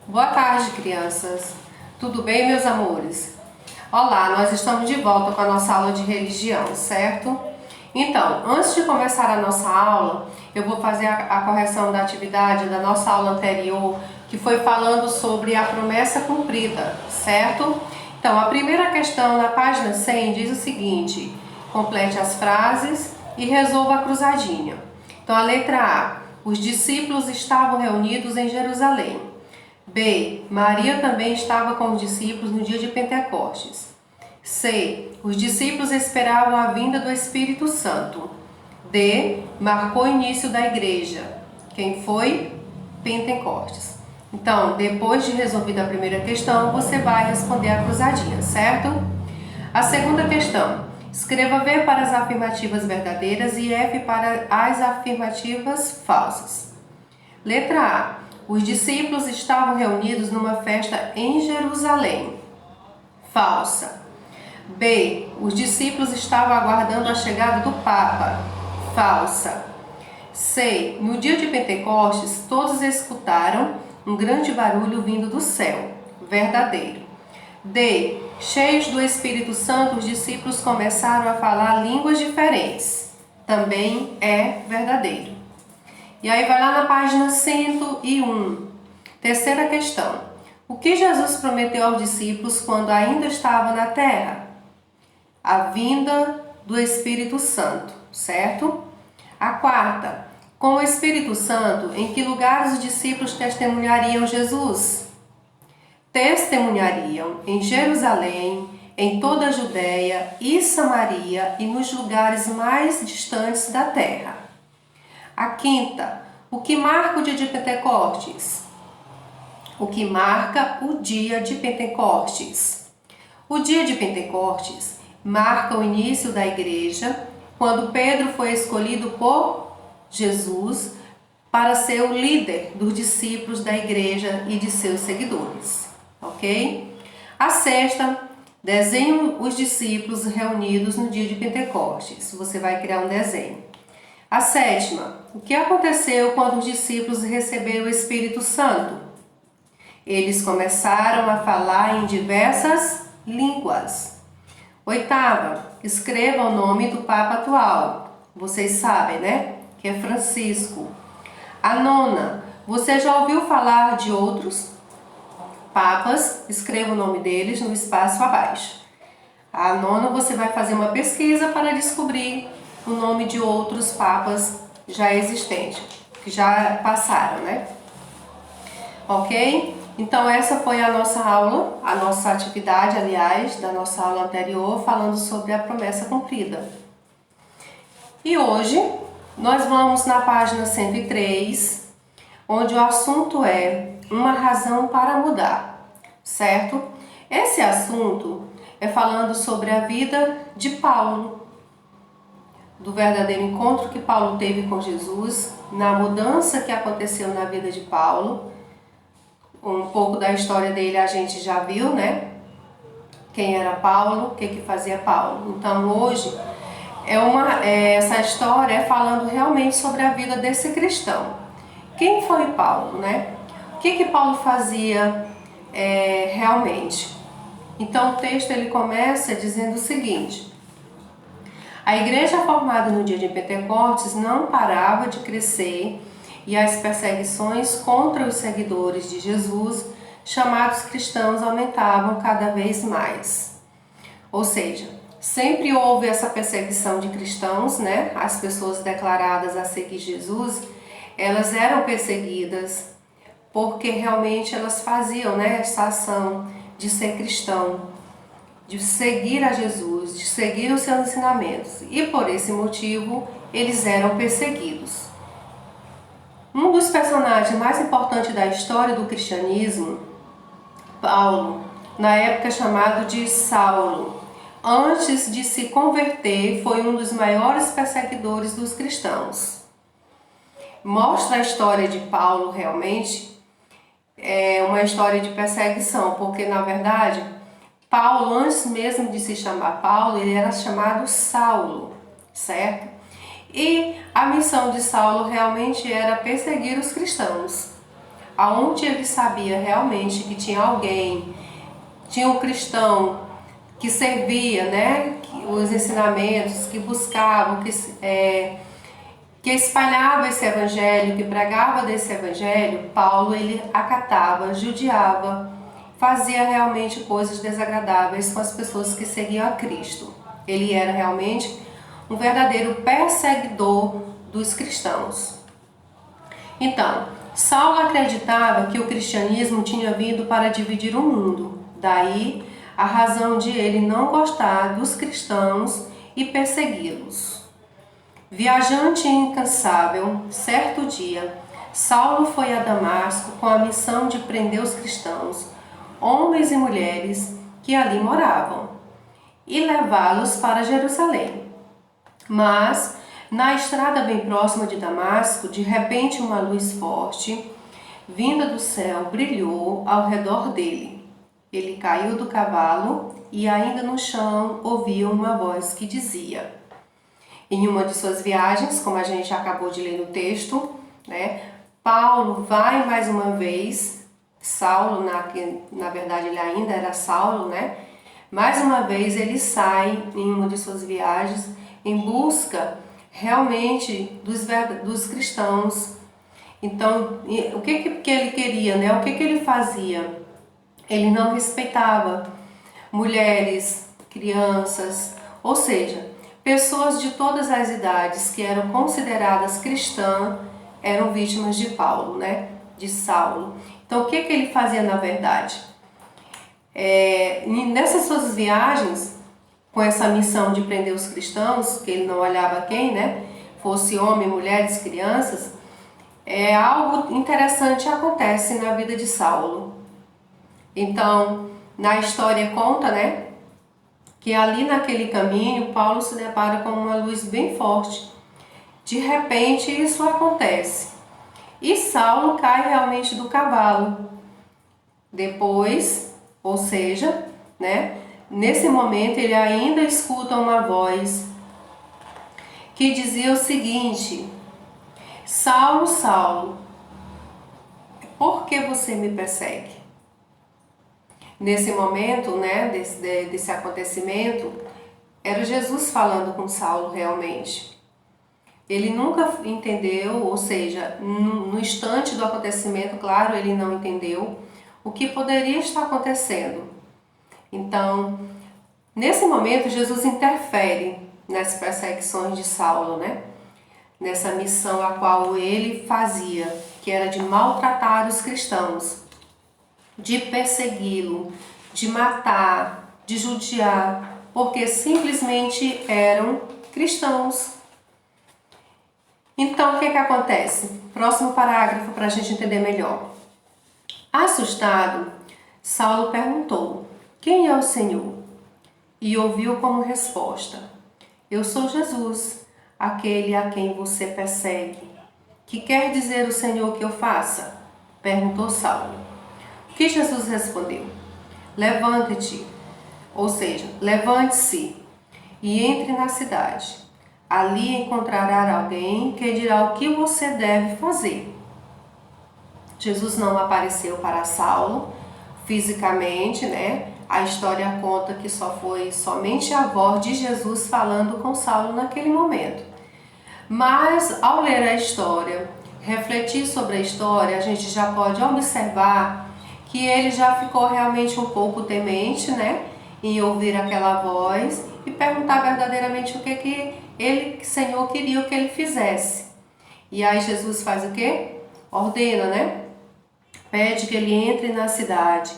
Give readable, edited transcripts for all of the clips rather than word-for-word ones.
Boa tarde, crianças. Tudo bem, meus amores? Olá, nós estamos de volta com a nossa aula de religião, certo? Então, antes de começar a nossa aula, eu vou fazer a correção da atividade da nossa aula anterior, que foi falando sobre a promessa cumprida, certo? Então, a primeira questão na página 100 diz o seguinte: complete as frases e resolva a cruzadinha. Então, a letra A: os discípulos estavam reunidos em Jerusalém. B: Maria também estava com os discípulos no dia de Pentecostes. C: os discípulos esperavam a vinda do Espírito Santo. D: marcou o início da igreja. Quem foi? Pentecostes. Então, depois de resolvida a primeira questão, você vai responder a cruzadinha, certo? A segunda questão: escreva V para as afirmativas verdadeiras e F para as afirmativas falsas. Letra A: os discípulos estavam reunidos numa festa em Jerusalém. Falsa. B: os discípulos estavam aguardando a chegada do Papa. Falsa. C: no dia de Pentecostes, todos escutaram um grande barulho vindo do céu. Verdadeiro. D: cheios do Espírito Santo, os discípulos começaram a falar línguas diferentes. Também é verdadeiro. E aí vai lá na página 101. Terceira questão: o que Jesus prometeu aos discípulos quando ainda estava na terra? A vinda do Espírito Santo, certo? A quarta: com o Espírito Santo, em que lugares os discípulos testemunhariam Jesus? Testemunhariam em Jerusalém, em toda a Judéia e Samaria e nos lugares mais distantes da terra. A quinta: o que marca o dia de Pentecostes? O que marca o dia de Pentecostes? O dia de Pentecostes marca o início da igreja, quando Pedro foi escolhido por Jesus para ser o líder dos discípulos da igreja e de seus seguidores. Ok? A sexta: desenhe os discípulos reunidos no dia de Pentecostes. Você vai criar um desenho. A sétima: o que aconteceu quando os discípulos receberam o Espírito Santo? Eles começaram a falar em diversas línguas. Oitava: escreva o nome do Papa atual. Vocês sabem, né? Que é Francisco. A nona: você já ouviu falar de outros papas? Escreva o nome deles no espaço abaixo. A nona: você vai fazer uma pesquisa para descobrir o nome de outros papas já existentes, que já passaram, né? Ok? Então essa foi a nossa aula, a nossa atividade, aliás, da nossa aula anterior, falando sobre a promessa cumprida. E hoje nós vamos na página 103, onde o assunto é uma razão para mudar, certo? Esse assunto é falando sobre a vida de Paulo, do verdadeiro encontro que Paulo teve com Jesus, na mudança que aconteceu na vida de Paulo. Um pouco da história dele a gente já viu, né? Quem era Paulo, o que fazia Paulo. Então hoje essa história é falando realmente sobre a vida desse cristão. Quem foi Paulo, né? O que Paulo fazia realmente? Então o texto ele começa dizendo o seguinte: a igreja formada no dia de Pentecostes não parava de crescer e as perseguições contra os seguidores de Jesus, chamados cristãos, aumentavam cada vez mais. Ou seja, sempre houve essa perseguição de cristãos, né? As pessoas declaradas a seguir Jesus, elas eram perseguidas porque realmente elas faziam, né, essa ação de ser cristão, de seguir a Jesus, de seguir os seus ensinamentos. E por esse motivo, eles eram perseguidos. Um dos personagens mais importantes da história do cristianismo, Paulo, na época chamado de Saulo, antes de se converter, foi um dos maiores perseguidores dos cristãos. Mostra a história de Paulo realmente uma história de perseguição, porque na verdade Paulo, antes mesmo de se chamar Paulo, ele era chamado Saulo, certo? E a missão de Saulo realmente era perseguir os cristãos. aonde ele sabia realmente que tinha alguém, tinha um cristão que servia, né, os ensinamentos, que buscava, que espalhava esse evangelho, que pregava desse evangelho, Paulo ele acatava, judiava, fazia realmente coisas desagradáveis com as pessoas que seguiam a Cristo. Ele era realmente um verdadeiro perseguidor dos cristãos. Então, Saulo acreditava que o cristianismo tinha vindo para dividir o mundo. Daí a razão de ele não gostar dos cristãos e persegui-los. Viajante incansável, certo dia, Saulo foi a Damasco com a missão de prender os cristãos, homens e mulheres que ali moravam, e levá-los para Jerusalém. Mas, na estrada bem próxima de Damasco, de repente uma luz forte, vinda do céu, brilhou ao redor dele. Ele caiu do cavalo e, ainda no chão, ouvia uma voz que dizia: em uma de suas viagens, como a gente acabou de ler no texto, né, Paulo vai mais uma vez, Saulo, na verdade ele ainda era Saulo, né? Mais uma vez ele sai em uma de suas viagens em busca realmente dos cristãos. Então, o que ele queria, né? O que ele fazia? Ele não respeitava mulheres, crianças, ou seja, pessoas de todas as idades que eram consideradas cristãs eram vítimas de Paulo, né? De Saulo. Então, o que ele fazia na verdade? Nessas suas viagens, com essa missão de prender os cristãos, que ele não olhava quem, né? Fosse homem, mulheres, crianças, algo interessante acontece na vida de Saulo. Então, na história conta, né, que ali naquele caminho, Paulo se depara com uma luz bem forte. De repente, isso acontece. E Saulo cai realmente do cavalo. Depois, ou seja, né, nesse momento ele ainda escuta uma voz que dizia o seguinte: Saulo, Saulo, por que você me persegue? Nesse momento, né, desse acontecimento, era Jesus falando com Saulo realmente. Ele nunca entendeu, ou seja, no instante do acontecimento, claro, ele não entendeu o que poderia estar acontecendo. Então, nesse momento, Jesus interfere nas perseguições de Saulo, né? Nessa missão a qual ele fazia, que era de maltratar os cristãos, de persegui-lo, de matar, de judiar, porque simplesmente eram cristãos. Então, o que acontece? Próximo parágrafo para a gente entender melhor. Assustado, Saulo perguntou: quem é o Senhor? E ouviu como resposta: eu sou Jesus, aquele a quem você persegue. Que quer dizer o Senhor que eu faça? Perguntou Saulo. O que Jesus respondeu? Levante-te, ou seja, levante-se e entre na cidade. Ali encontrará alguém que dirá o que você deve fazer. Jesus não apareceu para Saulo fisicamente, né? A história conta que só foi somente a voz de Jesus falando com Saulo naquele momento. Mas ao ler a história, refletir sobre a história, a gente já pode observar que ele já ficou realmente um pouco temente, né, em ouvir aquela voz e perguntar verdadeiramente o que ele, Senhor, queria que ele fizesse. E aí Jesus faz o quê? Ordena, né? Pede que ele entre na cidade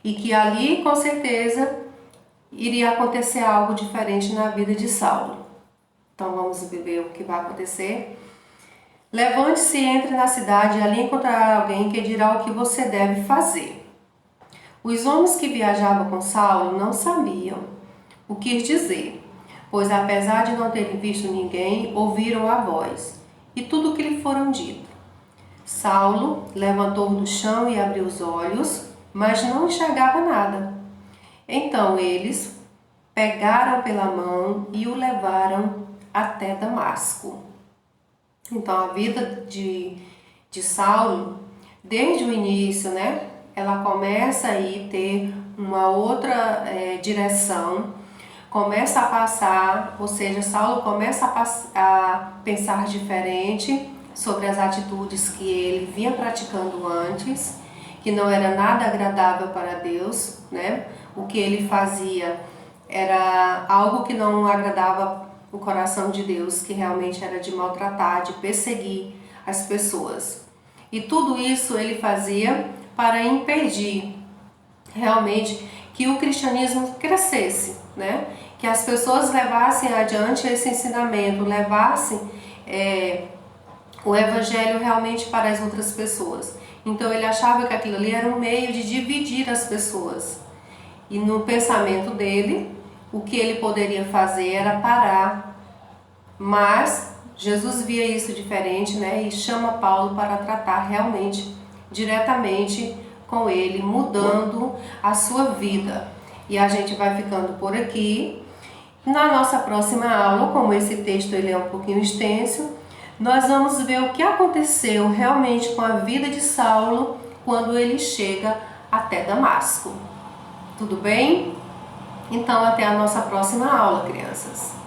e que ali, com certeza, iria acontecer algo diferente na vida de Saulo. Então vamos ver o que vai acontecer. Levante-se e entre na cidade e ali encontrará alguém que dirá o que você deve fazer. Os homens que viajavam com Saulo não sabiam o que dizer, pois apesar de não terem visto ninguém, ouviram a voz e tudo o que lhe foram dito. Saulo levantou do chão e abriu os olhos, mas não enxergava nada. Então eles pegaram pela mão e o levaram até Damasco. Então a vida de Saulo desde o início, né, ela começa aí ter uma outra direção, começa a passar, ou seja, Saulo começa a pensar diferente sobre as atitudes que ele vinha praticando antes, que não era nada agradável para Deus, né? O que ele fazia era algo que não agradava o coração de Deus, que realmente era de maltratar, de perseguir as pessoas. E tudo isso ele fazia para impedir realmente que o cristianismo crescesse, né? Que as pessoas levassem adiante esse ensinamento, levassem o evangelho realmente para as outras pessoas. Então ele achava que aquilo ali era um meio de dividir as pessoas. E no pensamento dele, o que ele poderia fazer era parar. Mas Jesus via isso diferente, né? E chama Paulo para tratar realmente diretamente com ele, mudando a sua vida. E a gente vai ficando por aqui. Na nossa próxima aula, como esse texto ele é um pouquinho extenso, nós vamos ver o que aconteceu realmente com a vida de Saulo quando ele chega até Damasco. Tudo bem? Então até a nossa próxima aula, crianças.